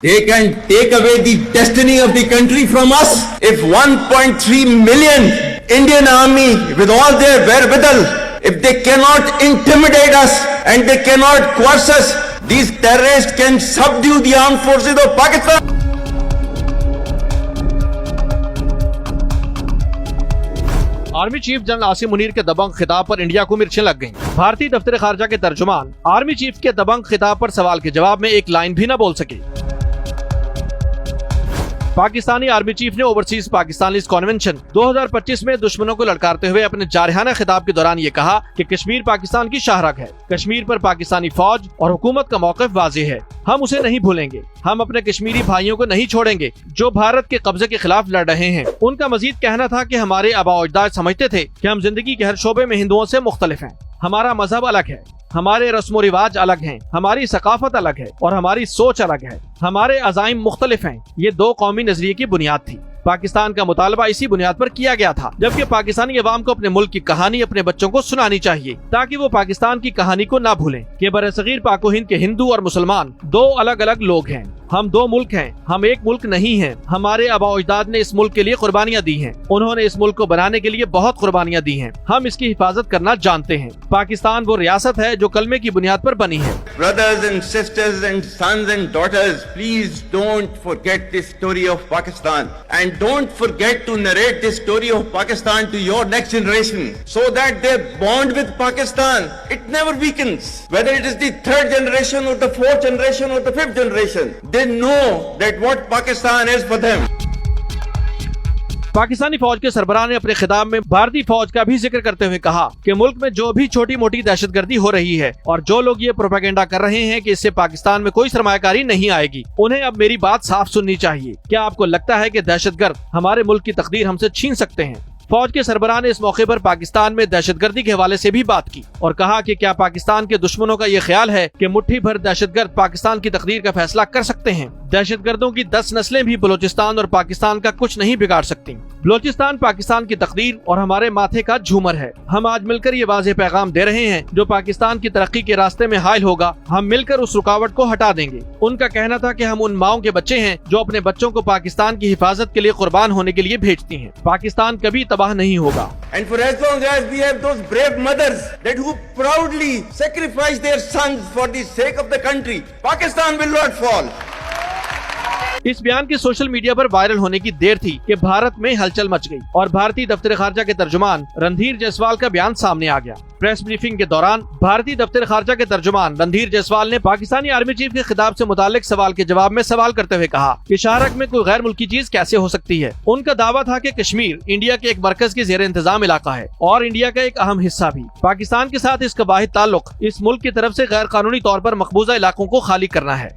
They can take away the destiny of the country from us. If 1.3 million Indian army with all their wherewithal, if they cannot intimidate us and they cannot coerce us, these terrorists can subdue the armed forces of Pakistan. Army chief general Asim Munir के दबंग खिताब पर India को मिर्चें लग गईं। भारतीय दफ्तर खारजा के तर्जुमान आर्मी चीफ के दबंग खिताब पर सवाल के जवाब में एक लाइन भी न बोल सके। पाकिस्तानी आर्मी चीफ ने ओवरसीज पाकिस्तानीज कन्वेंशन 2025 में दुश्मनों को ललकारते हुए अपने जारहाना खिताब के दौरान ये कहा कि कश्मीर पाकिस्तान की शाहरग है। कश्मीर पर पाकिस्तानी फौज और हुकूमत का मौक़िफ़ वाज़ेह है, हम उसे नहीं भूलेंगे। हम अपने कश्मीरी भाइयों को नहीं छोड़ेंगे जो भारत के कब्जे के खिलाफ लड़ रहे हैं। उनका मजीद कहना था कि हमारे आबा अजदाद समझते थे कि हम जिंदगी के हर शोबे में हिंदुओं से मुख्तलिफ हैं। हमारा मजहब अलग है, हमारे रस्म व रिवाज अलग हैं, हमारी सकाफत अलग है और हमारी सोच अलग है। हमारे अज़ाइम मुख्तलिफ हैं। ये दो कौमी नजरिए की बुनियाद थी। पाकिस्तान का मुतालबा इसी बुनियाद पर किया गया था, जबकि पाकिस्तानी अवाम को अपने मुल्क की कहानी अपने बच्चों को सुनानी चाहिए ताकि वो पाकिस्तान की कहानी को ना भूलें कि बरसगीर पाक हिंद के हिंदू और मुसलमान दो अलग अलग लोग हैं। हम दो मुल्क हैं, हम एक मुल्क नहीं हैं। हमारे आबा अजदाद ने इस मुल्क के लिए कुर्बानियां दी हैं। उन्होंने इस मुल्क को बनाने के लिए बहुत कुर्बानियां दी हैं। हम इसकी हिफाजत करना जानते हैं। पाकिस्तान वो रियासत है जो कलमे की बुनियाद पर बनी है। Brothers and sisters and sons and daughters, please don't forget this story of Pakistan and don't forget to narrate this story of Pakistan to your next generation so that their bond with Pakistan, it never weakens. Whether it is the third generation or the fourth generation or the fifth generation, they know that what Pakistan is for them. Pakistani फौज के सरबराह ने अपने खिताब में भारतीय फौज का भी जिक्र करते हुए कहा कि मुल्क में जो भी छोटी मोटी दहशतगर्दी हो रही है और जो लोग ये प्रोपेगेंडा कर रहे हैं कि इससे पाकिस्तान में कोई सरमायाकारी नहीं आएगी, उन्हें अब मेरी बात साफ सुननी चाहिए। क्या आपको लगता है कि दहशतगर्द हमारे मुल्क की तकदीर हमसे छीन सकते हैं? फौज के सरबराह ने इस मौके पर पाकिस्तान में दहशतगर्दी के हवाले से भी बात की और कहा कि क्या पाकिस्तान के दुश्मनों का ये ख्याल है कि मुट्ठी भर दहशतगर्द पाकिस्तान की तकदीर का फैसला कर सकते हैं? दहशतगर्दों की 10 नस्लें भी बलूचिस्तान और पाकिस्तान का कुछ नहीं बिगाड़ सकती। बलूचिस्तान पाकिस्तान की तकदीर और हमारे माथे का झूमर है। हम आज मिलकर ये वाज़ेह पैगाम दे रहे हैं, जो पाकिस्तान की तरक्की के रास्ते में हायल होगा, हम मिलकर उस रुकावट को हटा देंगे। उनका कहना था कि हम उन माओं के बच्चे हैं जो अपने बच्चों को पाकिस्तान की हिफाजत के लिए कुर्बान होने के लिए भेजती हैं। पाकिस्तान कभी तबाह नहीं होगा। And for as long as we have those brave mothers that who proudly sacrifice their sons for the sake of the country, Pakistan will not fall. इस बयान के सोशल मीडिया पर वायरल होने की देर थी कि भारत में हलचल मच गई और भारतीय दफ्तर खारजा के तर्जुमान रणधीर जायसवाल का बयान सामने आ गया। प्रेस ब्रीफिंग के दौरान भारतीय दफ्तर खारजा के तर्जुमान रणधीर जायसवाल ने पाकिस्तानी आर्मी चीफ के खिताब से मुतालिक सवाल के जवाब में सवाल करते हुए कहा कि शाहरग में कोई गैर मुल्की चीज कैसे हो सकती है। उनका दावा था कि कश्मीर इंडिया के एक मरकज के ज़ेर इंतजाम इलाका है और इंडिया का एक अहम हिस्सा भी। पाकिस्तान के साथ इसका वाहिद ताल्लुक इस मुल्क की तरफ से गैर कानूनी तौर पर मकबूजा इलाकों को खाली करना है।